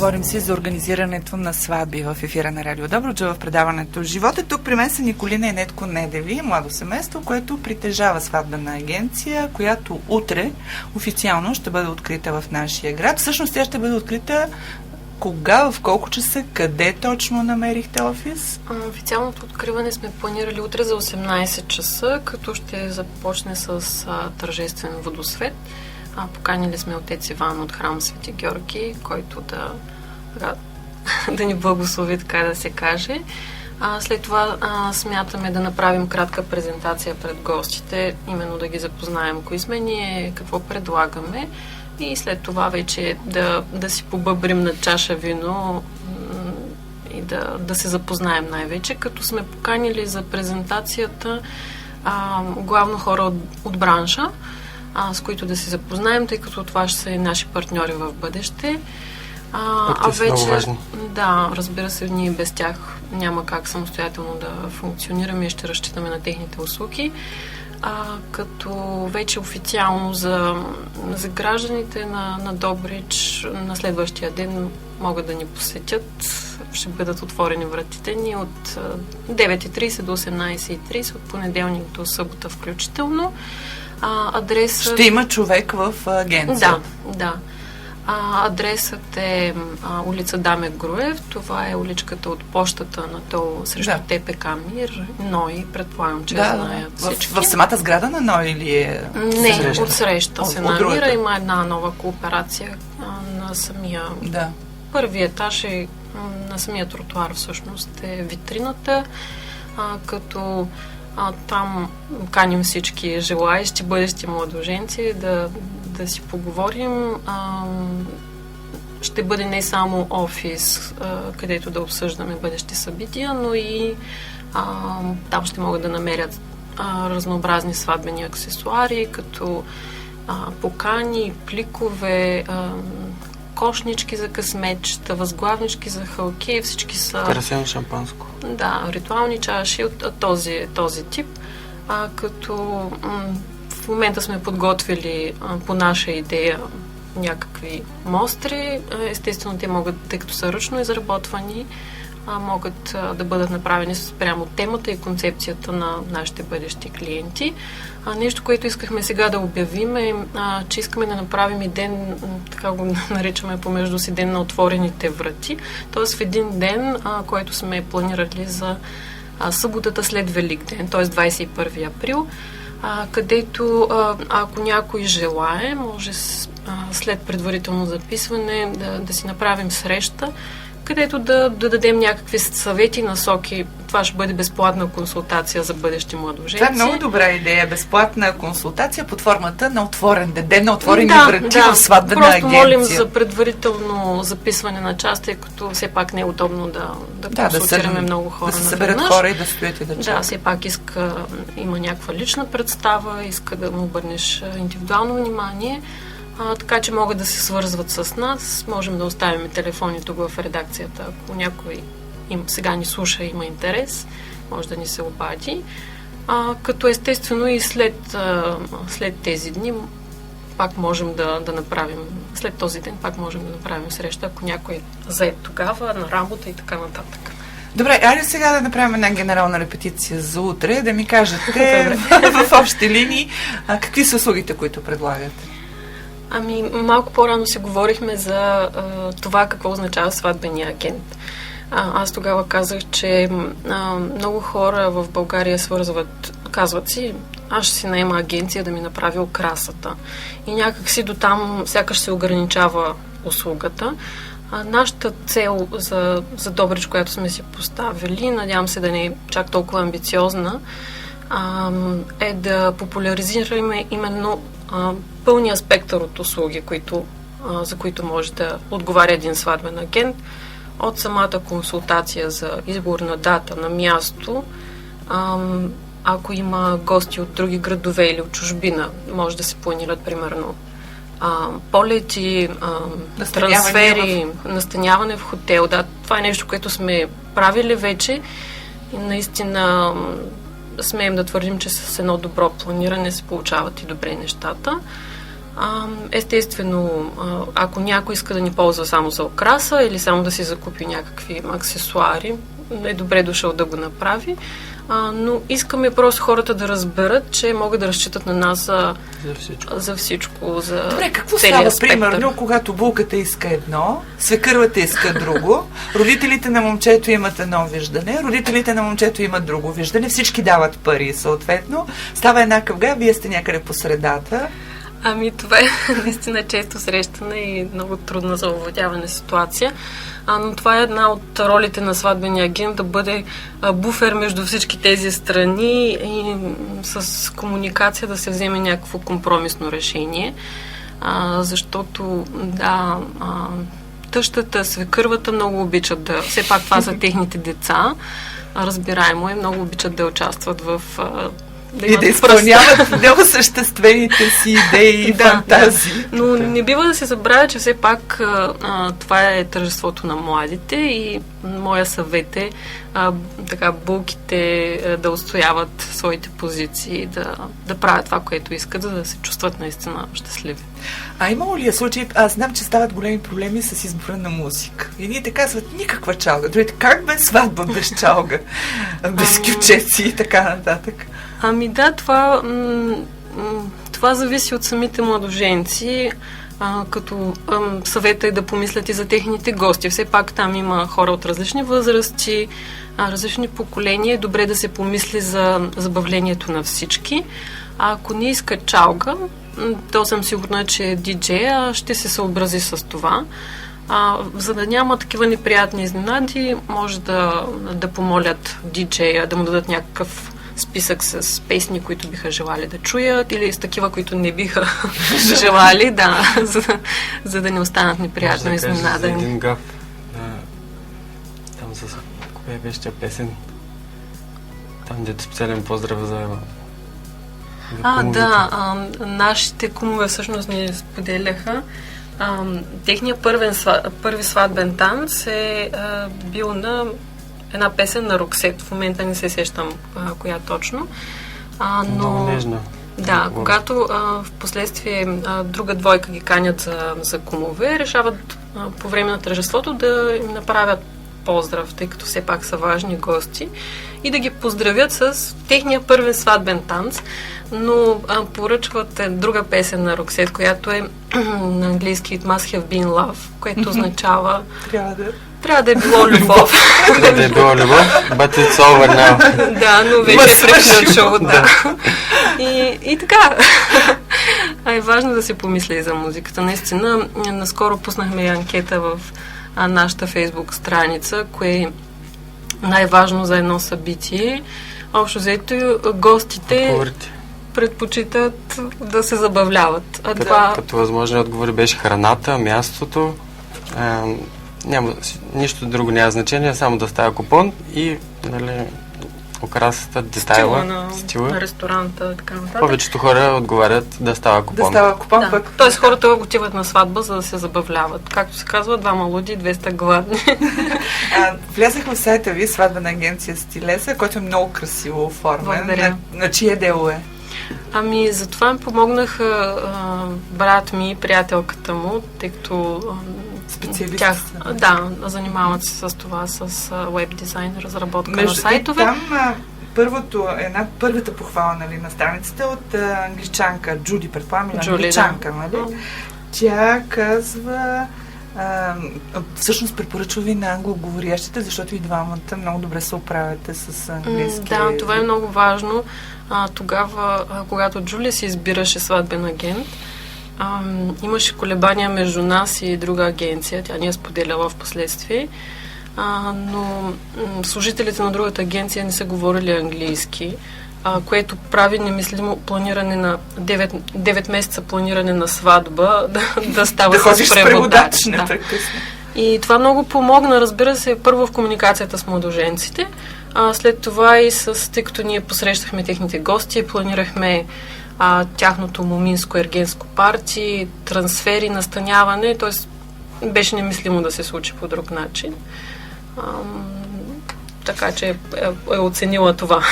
Говорим си за организирането на сватби в ефира на Радио Добруджа в предаването Живот. Тук при мен са Николина и Нетко Недеви, младо семейство, което притежава сватбена агенция, която утре официално ще бъде открита в нашия град. Всъщност тя ще бъде открита кога, в колко часа, къде точно намерихте офис? Официалното откриване сме планирали утре за 18 часа, като ще започне с тържествен водосвет. Поканили сме отец Иван от храм Свети Георги, който да ни благослови, така да се каже. След това смятаме да направим кратка презентация пред гостите, именно да ги запознаем кои сме ние, какво предлагаме и след това вече да си побъбрим на чаша вино и да се запознаем най-вече, като сме поканили за презентацията главно хора от бранша, с които да се запознаем, тъй като това ще са и наши партньори в бъдеще. Вече, да, разбира се, ние без тях няма как самостоятелно да функционираме и ще разчитаме на техните услуги. Като вече официално за гражданите на Добрич на следващия ден могат да ни посетят. Ще бъдат отворени вратите ни от 9:30 до 18:30, от понеделник до събота включително. Адресът... Ще има човек в агенцията. Да. Адресът е улица Даме Груев. Това е уличката от пощата надолу срещу ТПК Мир. НОИ, предполагам, че знаят всички. В самата сграда на НОИ или е? Не, отсреща се намира. Има една нова кооперация на самия... Да. Първи етаж е на самия тротуар, всъщност е витрината, като там каним всички желаещи, бъдещи младоженци да си поговорим. Ще бъде не само офис, където да обсъждаме бъдещи събития, но и там ще могат да намерят разнообразни сватбени аксесуари, като покани, пликове, кошнички за късметчета, възглавнички за халки, всички са... Красено шампанско. Да, ритуални чаши от този тип, като в момента сме подготвили по наша идея някакви мостри. Естествено, те могат, тъй като са ръчно изработвани, могат да бъдат направени спрямо темата и концепцията на нашите бъдещи клиенти. Нещо, което искахме сега да обявим е, че искаме да направим и ден, така го наричаме помежду си, ден на отворените врати. Тоест в един ден, който сме планирали за съботата след Великден, т.е. 21 април, където ако някой желае, може след предварително записване да си направим среща, където да дадем някакви съвети, насоки. Това ще бъде безплатна консултация за бъдещи младоженци. Това е много добра идея. Безплатна консултация под формата на отворен ден, на отворени врати в сватбена агенция. Просто молим за предварително записване на час, тъй като все пак не е удобно да консултираме много хора. Да се съберат хора и да стоят и да чакат. Да, все пак има някаква лична представа, иска да му обърнеш индивидуално внимание. Така че могат да се свързват с нас. Можем да оставим телефони тук в редакцията. Ако някой сега ни слуша и има интерес, може да ни се обади. Като естествено и след тези дни пак можем да направим, след този ден пак можем да направим среща, ако някой зае тогава на работа и така нататък. Добре, айде сега да направим една генерална репетиция за утре, да ми кажете в общи линии какви са услугите, които предлагате. Малко по-рано си говорихме за това какво означава сватбения агент. Аз тогава казах, че много хора в България казват си, аз ще си наема агенция да ми направи украсата. И някак си до там сякаш се ограничава услугата. Нашата цел за Добрич, която сме си поставили, надявам се да не е чак толкова амбициозна, е да популяризираме именно пълния спектър от услуги, за които може да отговаря един сватбен агент, от самата консултация за избор на дата, на място. Ако има гости от други градове или от чужбина, може да се планират примерно полети, трансфери, настаняване в хотел. Да, това е нещо, което сме правили вече и наистина смеем да твърдим, че с едно добро планиране се получават и добре нещата. Естествено, ако някой иска да ни ползва само за украса или само да си закупи някакви аксесуари, е добре дошъл да го направи. Но искаме просто хората да разберат, че могат да разчитат на нас за всичко. За добре, какво става, примерно, когато булката иска едно, свекървата иска друго, родителите на момчето имат едно виждане, родителите на момчето имат друго виждане, всички дават пари, съответно. Става една къвга, вие сте някъде по средата. Това е наистина често срещана и много трудна за овладяване ситуация. Но това е една от ролите на сватбения агент, да бъде буфер между всички тези страни и с комуникация да се вземе някакво компромисно решение. Защото, тъщата, свекървата много обичат все пак това са техните деца. Разбираемо е, много обичат да участват в да изпълняват неосъществените си идеи и фантазии. Но не бива да се забравя, че все пак това е тържеството на младите и моя съвет е булките да отстояват своите позиции, да правят това, което искат, за да се чувстват наистина щастливи. Имало ли е случай, аз знам, че стават големи проблеми с избора на музика. И ние те казват, никаква чалга. Другите, как без сватба без чалга? Без кючеци и така нататък. Това зависи от самите младоженци, като съвета е да помислят и за техните гости. Все пак там има хора от различни възрасти, различни поколения. Е добре да се помисли за забавлението на всички. Ако не иска чалга, то съм сигурна, че диджея ще се съобрази с това. За да няма такива неприятни изненади, може да помолят диджея да му дадат някакъв списък с песни, които биха желали да чуят, или с такива, които не биха желали, за да не останат неприятно изненадани. Един гаф. Там с кое беше тя песен? Там дето специален поздрав за нашите кумове всъщност ни споделяха. Техният първи сватбен танц е бил на една песен на Роксет. В момента не се сещам коя точно. Много нежна. Да, когато в последствие друга двойка ги канят за кумове, решават по време на тържеството да им направят поздрав, тъй като все пак са важни гости, и да ги поздравят с техния първен сватбен танц, но поръчват друга песен на Роксет, която е на английски It must have been love, което означава трябва да е било любов. Трябва да е било любов, but it's over now. Да, но вече е приключило. И така. Е важно да се помисли и за музиката. Наистина, наскоро пуснахме анкета в нашата Фейсбук страница, кое е най-важно за едно събитие. Общо взето, гостите предпочитат да се забавляват. Като възможни отговори беше храната, мястото. Няма, нищо друго няма значение, само да става купон и украсата, детайла, стила на ресторанта, така нататък. Повечето хора отговарят да става купон. Тоест хората отиват на сватба, за да се забавляват. Както се казва, 2 луди, 200 гладни. Влязах в сайта ви, сватбена агенция Стилеса, който е много красиво оформен. На чие дело е? Затова ми помогнаха брат ми и приятелката му, тъй като специалисти. Занимават се с това, с веб дизайн, разработка на сайтове. Там първата похвала на страницата от англичанка, Джуди, предполагам, англичанка, нали? Тя казва, всъщност препоръчва ви на англоговорящите, защото и двамата много добре се оправяте с английски. Да, това е много важно. Тогава, когато Джулия си избираше сватбен агент, имаше колебания между нас и друга агенция. Тя ни е споделяла в последствие. Но служителите на другата агенция не са говорили английски, което прави немислимо планиране на 9 месеца планиране на сватба да става с преводач. И това много помогна, разбира се, първо в комуникацията с младоженците, след това и тъй като ние посрещахме техните гости, планирахме тяхното моминско ергенско парти, трансфери, настаняване, т.е. беше немислимо да се случи по друг начин. Така че е оценила това.